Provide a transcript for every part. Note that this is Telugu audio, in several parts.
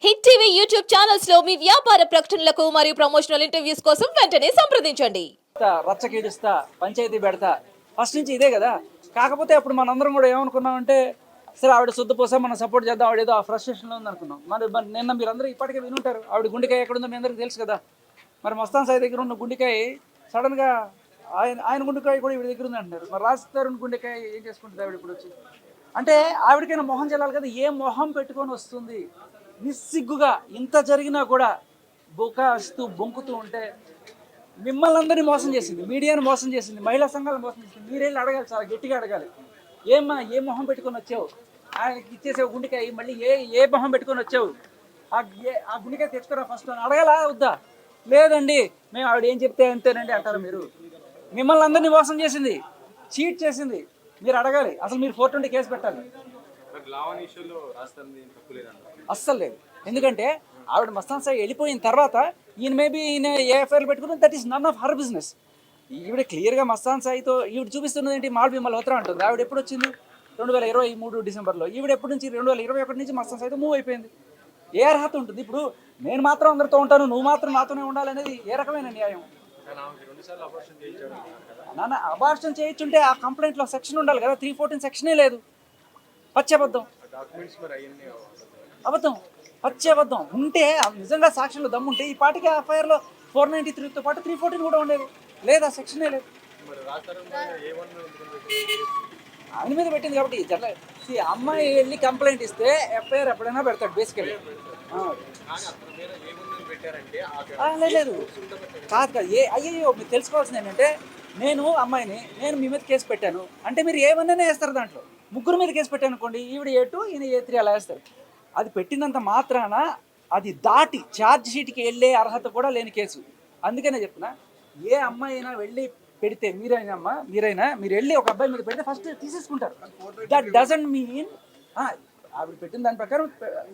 హిట్ టీవీ యూట్యూబ్ ఛానల్స్ లో మీ వ్యాపార ప్రకటనలకు మరియు ప్రమోషనల్ ఇంటర్వ్యూస్ కోసం వెంటనే సంప్రదించండి. రచ్చకీడుస్తా పంచాయతీ పెడతా ఫస్ట్ నుంచి ఇదే కదా. కాకపోతే అప్పుడు మనందరం కూడా ఏమనుకున్నామంటే సరే ఆవిడ శుద్ధపోసా మనం సపోర్ట్ చేద్దాం, ఆవిడ ఏదో ఆ ఫ్రస్ట్రేషన్లో ఉంది అనుకున్నాం. మరి నిన్న మీరందరూ ఇప్పటికే వినుంటారు ఆవిడ గుండెకాయ ఎక్కడుందో మీ అందరికీ తెలుసు కదా. మరి మస్తాన్ సాయి దగ్గర ఉన్న గుండెకాయ సడన్గా ఆయన గుండెకాయ కూడా ఈవిడ దగ్గర ఉంది అంటున్నారు. మరి రాజస్థాన్ గుండెకాయ ఏం చేసుకుంటుంది ఆవిడ ఇప్పుడు వచ్చి? అంటే ఆవిడకైనా మొహం చెల్లాలి కదా. ఏ మొహం పెట్టుకొని వస్తుంది నిస్సిగ్గుగా? ఇంత జరిగినా కూడా బొకాస్తూ బొంకుతూ ఉంటే మిమ్మల్ని అందరినీ మోసం చేసింది, మీడియాను మోసం చేసింది, మహిళా సంఘాలను మోసం చేసింది. మీరేళ్ళు అడగాలి, చాలా గట్టిగా అడగాలి. ఏమ్మా ఏ మొహం పెట్టుకొని వచ్చావు? ఆయనకి ఇచ్చేసావు గుండెకాయ, మళ్ళీ ఏ మొహం పెట్టుకొని వచ్చావు? ఆ గుండెకాయ తెచ్చుకోరా ఫస్ట్ అని అడగాలా వద్దా? లేదండి మేము ఆవిడ ఏం చెప్తే అంతేనండి అంటారు మీరు. మిమ్మల్ని అందరినీ మోసం చేసింది, చీట్ చేసింది. మీరు అడగాలి. అసలు మీరు 420 కేసు పెట్టాలి. అస్సలు లేదు. ఎందుకంటే ఆవిడ మస్తాన్ సాయి వెళ్ళిపోయిన తర్వాత ఈయన మేబీ ఈయన ఏ ఎఫ్ఐఆర్ పెట్టుకుని that is none of her business. ఈవిడ క్లియర్గా మస్తాన్ సాయితో ఈవిడ చూపిస్తున్నది ఏంటి? మాల్వి మల్హోత్రా అంటుంది. ఆవిడ ఎప్పుడు వచ్చింది? 2023 డిసెంబర్లో. ఈవిడ ఎప్పటి నుంచి? 2021 నుంచి మస్తాన్ సాయితో మూవ్ అయిపోయింది. ఏ అర్హత ఉంటుంది? ఇప్పుడు నేను మాత్రం అందరితో ఉంటాను, నువ్వు మాత్రం నాతోనే ఉండాలనేది ఏ రకమైన న్యాయం? నాన్న అబార్షన్ చేయించుంటే ఆ కంప్లైంట్లో సెక్షన్ ఉండాలి కదా. 314 సెక్షనే లేదు. పచ్చబద్ధం, అబద్ధం, పచ్చబద్ధం. ఉంటే నిజంగా సాక్షులు దమ్ముంటే ఈ పాటికి ఎఫ్ఐఆర్లో 493తో పాటు 314 కూడా ఉండేది. లేదా సెక్షనే లేదు. ఆయన మీద పెట్టింది కాబట్టి జనరల్ అమ్మాయి వెళ్ళి కంప్లైంట్ ఇస్తే ఎఫ్ఐఆర్ ఎప్పుడైనా పెడతాడు బేసికలీ. లేదు కాదు కాదు. అయ్యో మీరు తెలుసుకోవాల్సింది ఏంటంటే నేను అమ్మాయిని నేను మీ మీద కేసు పెట్టాను అంటే మీరు ఏమన్నా వేస్తారు. దాంట్లో ముగ్గురు మీద కేసు పెట్టాను అనుకోండి, ఈవిడ A2 ఈయన A3 అలా వేస్తారు. అది పెట్టినంత మాత్రాన అది దాటి ఛార్జ్ షీట్కి వెళ్ళే అర్హత కూడా లేని కేసు. అందుకనే చెప్తున్నా, ఏ అమ్మాయి అయినా వెళ్ళి పెడితే మీరైనా మీరు వెళ్ళి ఒక అబ్బాయి మీద పెడితే ఫస్ట్ తీసేసుకుంటారు. దట్ డజంట్ మీన్ ఆవిడ పెట్టిన దాని ప్రకారం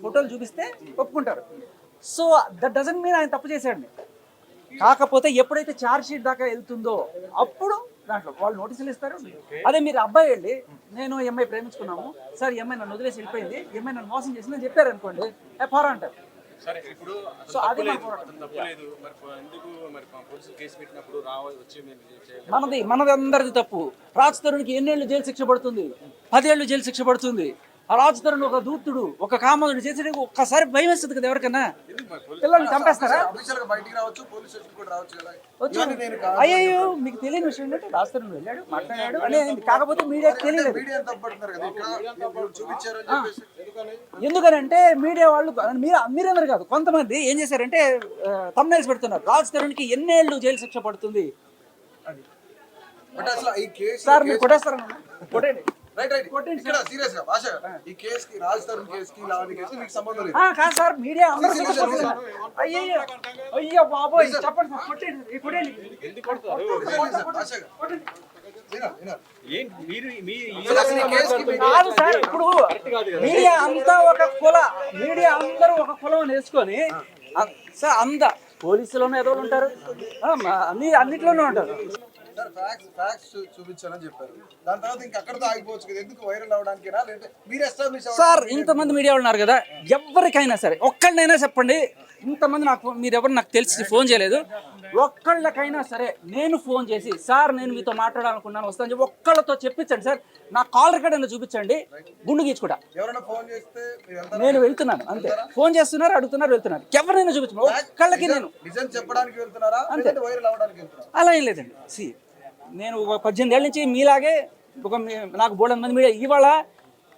ఫోటోలు చూపిస్తే ఒప్పుకుంటారు. సో దట్ డజంట్ మీన్ ఆయన తప్పు చేశాడు. కాకపోతే ఎప్పుడైతే ఛార్జ్ షీట్ దాకా వెళ్తుందో అప్పుడు దాంట్లో వాళ్ళు నోటీసులు ఇస్తారు. అదే మీరు అబ్బాయి వెళ్ళి నేను ఎంఐ ప్రేమించుకున్నాము సార్, ఎంఐ నన్ను వదిలేసి వెళ్ళిపోయింది, ఎంఐ నన్ను మోసం చేసిందని చెప్పారు అనుకోండి, ఫారా అంటారు. సో అది మనది అందరిది తప్పు. రాజ్ తరుణ్కి ఎన్నేళ్ళు జైలు శిక్ష పడుతుంది? 10 ఏళ్ళు జైలు శిక్ష పడుతుంది. ఆ రాజ్ తరుణ్ ఒక దూతుడు, ఒక కామనుడు చేసేది ఒక్కసారి భయం వేస్తుంది కదా ఎవరికన్నా. పిల్లల్ని చంపేస్తారా? అయ్యో మీకు తెలియని విషయం ఏంటంటే రాజ్ తరుణ్ వెళ్ళాడు, మాట్లాడాడు అనేది. కాకపోతే మీడియాకి తెలియలేదు. ఎందుకనంటే మీడియా వాళ్ళు మీరందరూ కాదు, కొంతమంది ఏం చేశారంటే థంబ్నెయిల్స్ పెడుతున్నారు, రాజ్ తరుణ్కి ఎన్నేళ్ళు జైలు శిక్ష పడుతుంది. సార్ మీరు కొట్టేస్తారన్నా, కొట్టండి. కాదు సార్, మీడియా అయ్యో బాబోయ్ చెప్పండి సార్, కొట్టండి. కాదు సార్, ఇప్పుడు మీడియా అంతా ఒక మీడియా అందరూ ఒక కులం నేర్చుకొని సార్ అంద పోలీసులోనే ఏదో ఉంటారు, అన్నిట్లోనే ఉంటారు. సార్ ఇంతమంది మీడియా ఉన్నారు కదా, ఎవరికైనా సరే ఒక్కళ్ళైనా చెప్పండి. ఇంతమంది మీరెవరు నాకు తెలిసి ఫోన్ చేయలేదు. ఒక్కళ్ళకైనా సరే నేను ఫోన్ చేసి సార్ నేను మీతో మాట్లాడాలనుకున్నాను వస్తాను చెప్పి ఒక్కళ్ళతో చెప్పించండి సార్. నా కాల్ రికార్డ్ అయినా చూపించండి, గుండు గీచుకుంటా. నేను వెళ్తున్నాను అంతే. ఫోన్ చేస్తున్నారు, అడుగుతున్నారు, వెళ్తున్నారు. ఎవరైనా చూపించండి ఒక్కళ్ళకి. నేను అంతే, అలా ఏం లేదండి. నేను 18 ఏళ్ళ నుంచి మీలాగే నాకు బోల్డెన్ మంది మీడియా, ఇవాళ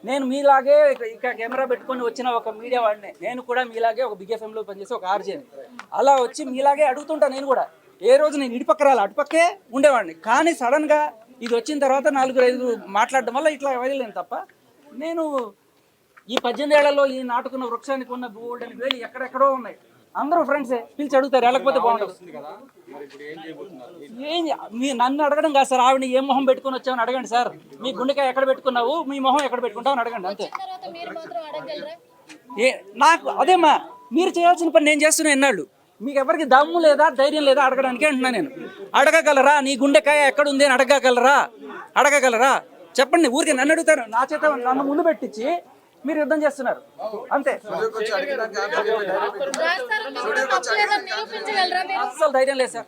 నేను మీలాగే ఇక కెమెరా పెట్టుకొని వచ్చిన ఒక మీడియా వాడిని. నేను కూడా మీలాగే ఒక బిగ్ ఎఫ్ఎంలో పనిచేసి ఒక ఆర్జేని. అలా వచ్చి మీలాగే అడుగుతుంటాను నేను కూడా. ఏ రోజు నేను ఇటుపక్క రాలి అటుపక్కే ఉండేవాడిని. కానీ సడన్గా ఇది వచ్చిన తర్వాత 4-5 మాట్లాడడం వల్ల ఇట్లా వదిలేను తప్ప నేను ఈ 18 ఏళ్లలో ఈ నాటుకున్న వృక్షానికి ఉన్న బోల్డెన్ వేలు ఎక్కడెక్కడో ఉన్నాయి. అందరూ ఫ్రెండ్సే పిలిచి అడుగుతారు, వెళ్ళకపోతే బాగుంటుంది. నన్ను అడగడం కాదు సార్, ఆవిడ ఏ మొహం పెట్టుకుని వచ్చావని అడగండి సార్. మీ గుండెకాయ ఎక్కడ పెట్టుకున్నావు, మీ మొహం ఎక్కడ పెట్టుకుంటావు అని అడగండి అంతే. నాకు అదేమ్మా, మీరు చేయాల్సిన పని నేను చేస్తున్నా ఎన్నాళ్ళు. మీకు ఎవరికి దమ్ము లేదా, ధైర్యం లేదా అడగడానికి అంటున్నా నేను. అడగగలరా? నీ గుండెకాయ ఎక్కడుంది అని అడగగలరా? చెప్పండి. ఊరికే నన్ను అడుగుతారు, నా చేత నన్ను ముందు పెట్టించి మీరు యుద్ధం చేస్తున్నారు అంతే. అస్సలు ధైర్యం లేదు సార్.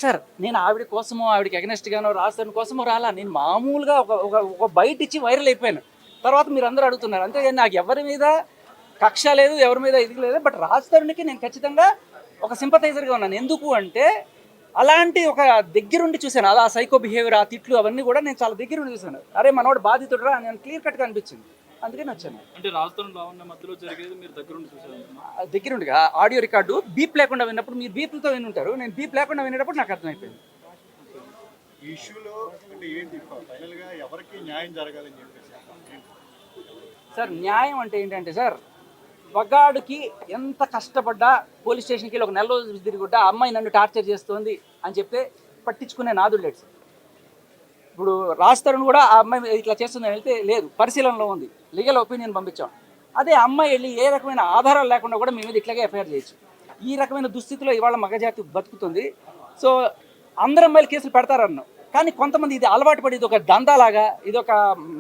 సార్ నేను ఆవిడ కోసమో ఆవిడకి అగెనెస్ట్ గానో రాజధాని కోసమో రాలా. నేను మామూలుగా ఒక బయట ఇచ్చి వైరల్ అయిపోయాను. తర్వాత మీరు అందరూ అడుగుతున్నారు అంతే. నాకు ఎవరి మీద కక్ష లేదు, ఎవరి మీద ఇది లేదు. బట్ రాజధానికి నేను ఖచ్చితంగా ఒక సింపథైజర్గా ఉన్నాను. ఎందుకు అంటే అలాంటి ఒక దగ్గరుండి చూశాను. అలా సైకో బిహేవియర్, ఆ తిట్లు అవన్నీ కూడా నేను చాలా దగ్గరుండి చూశాను. అరే మనోడు బాధితుడురా అని క్లియర్ కట్గా అనిపించింది. అందుకని వచ్చాను. అంటే రాజధాని లావణ్య మధ్యలో జరిగేది మీరు దగ్గరుండి చూసారు. దగ్గరుండిగా ఆడియో రికార్డు బీప్ లేకుండా విన్నప్పుడు మీరు బీప్లతో విని ఉంటారు. నేను బీప్ లేకుండా వినేటప్పుడు నాకు అర్థమైపోయింది. ఈ ఇష్యూలో అంటే ఏంటి ఫైనల్గా ఎవరికి న్యాయం జరగాలని చెప్పేసి సార్ న్యాయం అంటే ఏంటంటే సార్, మగాడికి ఎంత కష్టపడ్డా పోలీస్ స్టేషన్కి వెళ్ళి ఒక నెల రోజులు తిరుగుడ్డా అమ్మాయి నన్ను టార్చర్ చేస్తుంది అని చెప్తే పట్టించుకునే నాదుడు లేడు సార్. ఇప్పుడు రాజధాని కూడా ఆ అమ్మాయి ఇట్లా చేస్తుందని వెళ్తే లేదు, పరిశీలనలో ఉంది, లీగల్ ఒపీనియన్ పంపించాం. అదే అమ్మాయి వెళ్ళి ఏ రకమైన ఆధారాలు లేకుండా కూడా మీ మీద ఇట్లాగే ఎఫ్ఐఆర్ చేయొచ్చు. ఈ రకమైన దుస్థితిలో ఇవాళ మగజాతి బతుకుతుంది. సో అందరు అమ్మాయిలు కేసులు పెడతారన్నాం, కానీ కొంతమంది ఇది అలవాటు పడి ఇది ఒక దందాలాగా, ఇది ఒక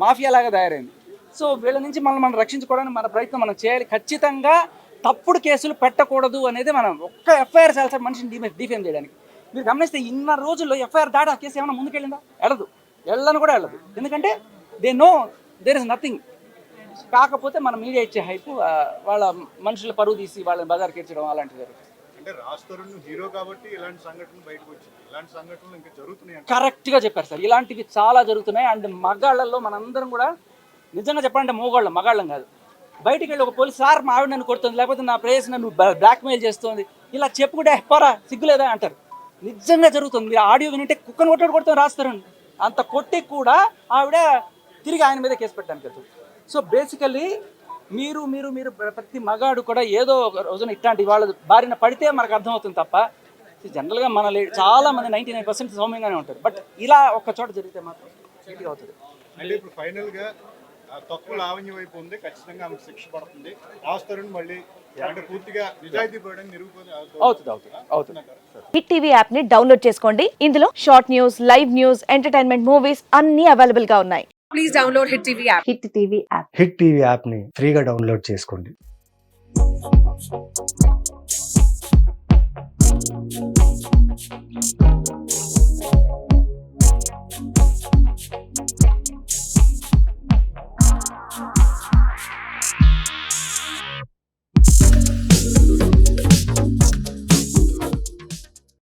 మాఫియాలాగా తయారైంది. సో వీళ్ళ నుంచి మనం రక్షించుకోవడానికి మన ప్రయత్నం మనం చేయాలి. ఖచ్చితంగా తప్పుడు కేసులు పెట్టకూడదు అనేది మనం ఒక్క ఎఫ్ఐఆర్ చాలా సార్ మనిషిని డిఫేమ్ చేయడానికి. మీరు గమనిస్తే ఇన్న రోజుల్లో ఎఫ్ఐఆర్ దాటి ఆ కేసు ఏమైనా ముందుకెళ్ళిందా? వెళ్ళను కూడా వెళ్ళదు. ఎందుకంటే they know there is nothing. కాకపోతే మన మీడియా ఇచ్చే హైప్ వాళ్ళ మనుషుల పరువు తీసి వాళ్ళని బజార్కి ఇచ్చడం అలాంటివి జరుగుతుంది. అంటే రాజ్ తరుణ్ హీరో కాబట్టి ఇలాంటి సంఘటనలు బయటకు వచ్చింది. ఇలాంటి సంఘటనలు ఇంకా జరుగుతున్నాయి. కరెక్ట్గా చెప్పారు సార్. ఇలాంటివి చాలా జరుగుతున్నాయి. అండ్ మగాళ్ళల్లో మనందరం కూడా నిజంగా చెప్పాలంటే మగాళ్ళం కాదు. బయటికి వెళ్ళి ఒక పోలీస్ సార్ మా ఆవిడ నన్ను కొడుతుంది, లేకపోతే నా ప్రేయస్ నన్ను బ్లాక్మెయిల్ చేస్తుంది, ఇలా చెప్పుకుంటే పోరా సిగ్గులేదా అంటారు. నిజంగా జరుగుతుంది. మీరు ఆడియో వింటే కుక్కను కొట్టాడు రాస్తారు. అంత కొట్టి కూడా ఆవిడ తిరిగి ఆయన మీద కేసు పెట్టడానికి వెళ్తుంది. సో బేసికల్లీ మీరు మీరు మీరు ప్రతి మగాడు కూడా ఏదో ఒక రోజున ఇట్లాంటి వాళ్ళ బారిన పడితే మనకు అర్థమవుతుంది తప్ప జనరల్గా మన చాలా మంది 99% సౌమ్యంగానే ఉంటారు. బట్ ఇలా ఒక్క చోట జరిగితే మాత్రం నీట్గా అవుతుంది. అంటే ఇప్పుడు ఫైనల్గా తక్కువ లావణ్య వైపు ఉంది, ఖచ్చితంగా ఆమెకు శిక్ష పడుతుంది. రాజ్ తరుణ్ మళ్ళీ అంటే పూర్తిగా నిజాయితీ పడడం అవుతుంది. హిట్ టీవీ యాప్ ని డౌన్లోడ్ చేసుకోండి. ఇందులో short news, live news, entertainment movies అన్ని అవైలబుల్ గా ఉన్నాయి. Please download hit TV app. Hit TV app. Hit TV app ని ఫ్రీగా డౌన్లోడ్ చేసుకోండి.